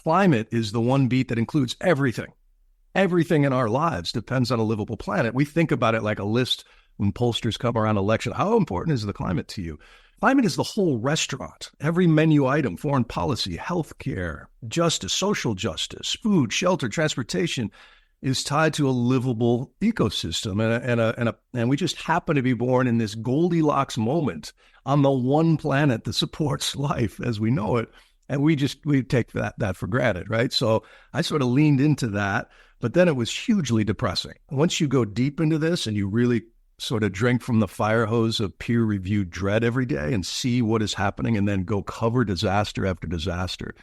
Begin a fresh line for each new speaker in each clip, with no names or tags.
climate is the one beat that includes everything. Everything in our lives depends on a livable planet. We think about it like a list when pollsters come around election. How important is the climate to you? Climate is the whole restaurant. Every menu item, foreign policy, healthcare, justice, social justice, food, shelter, transportation is tied to a livable ecosystem. And we just happen to be born in this Goldilocks moment on the one planet that supports life as we know it. And we take that for granted, right? So I sort of leaned into that, but then it was hugely depressing. Once you go deep into this and you really sort of drink from the fire hose of peer-reviewed dread every day and see what is happening and then go cover disaster after disaster.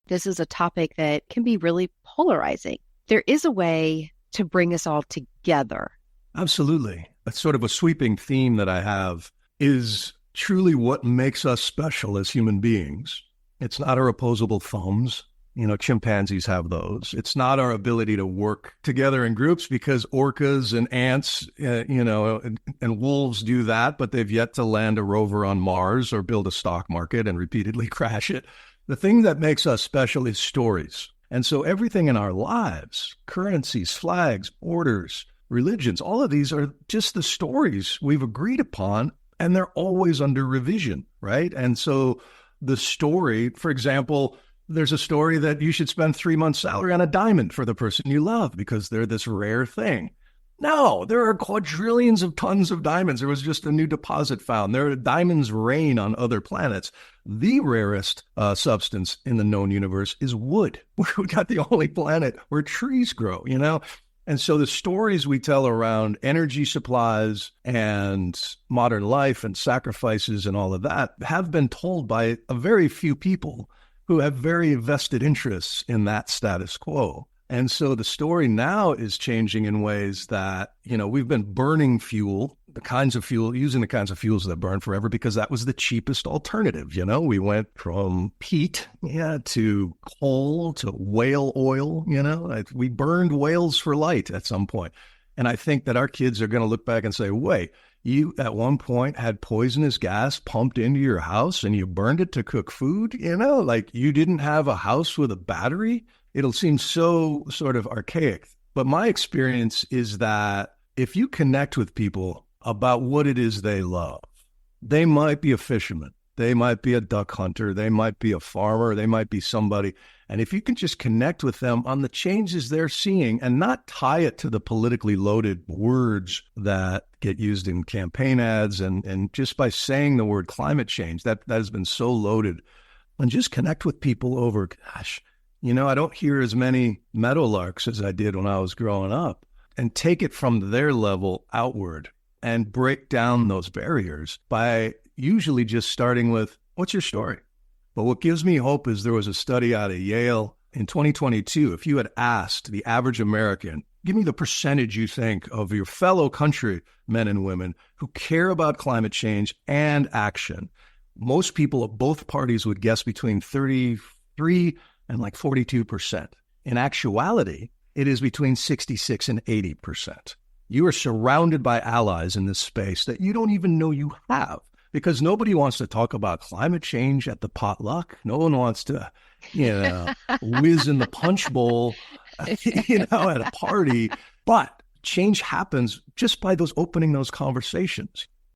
This is a topic that can be really polarizing. There is a way to bring us all together.
Absolutely. That's sort of a sweeping theme that I have is truly what makes us special as human beings. It's not our opposable thumbs. Chimpanzees have those. It's not our ability to work together in groups because orcas and ants, and wolves do that, but they've yet to land a rover on Mars or build a stock market and repeatedly crash it. The thing that makes us special is stories. And so everything in our lives, currencies, flags, borders, religions, all of these are just the stories we've agreed upon, and they're always under revision, right? And so the story, for example, there's a story that you should spend 3 months' salary on a diamond for the person you love because they're this rare thing. No, there are quadrillions of tons of diamonds. There was just a new deposit found. There are diamonds rain on other planets. The rarest substance in the known universe is wood. We got the only planet where trees grow, And so the stories we tell around energy supplies and modern life and sacrifices and all of that have been told by a very few people who have very vested interests in that status quo. And so the story now is changing in ways that, we've been burning fuel, using the kinds of fuels that burn forever because that was the cheapest alternative. We went from peat, to coal, to whale oil, we burned whales for light at some point. And I think that our kids are going to look back and say, wait, you at one point had poisonous gas pumped into your house and you burned it to cook food, like you didn't have a house with a battery. It'll seem so sort of archaic. But my experience is that if you connect with people about what it is they love, they might be a fisherman, they might be a duck hunter, they might be a farmer, they might be somebody. And if you can just connect with them on the changes they're seeing and not tie it to the politically loaded words that get used in campaign ads and just by saying the word climate change, that has been so loaded, and just connect with people over, I don't hear as many meadowlarks as I did when I was growing up, and take it from their level outward and break down those barriers by usually just starting with, what's your story? But what gives me hope is there was a study out of Yale in 2022. If you had asked the average American, give me the percentage you think of your fellow countrymen and women who care about climate change and action, most people of both parties would guess between 33 and like 42%. In actuality, it is between 66 and 80%. You are surrounded by allies in this space that you don't even know you have, because nobody wants to talk about climate change at the potluck. No one wants to, whiz in the punch bowl, at a party. But change happens just by opening those conversations.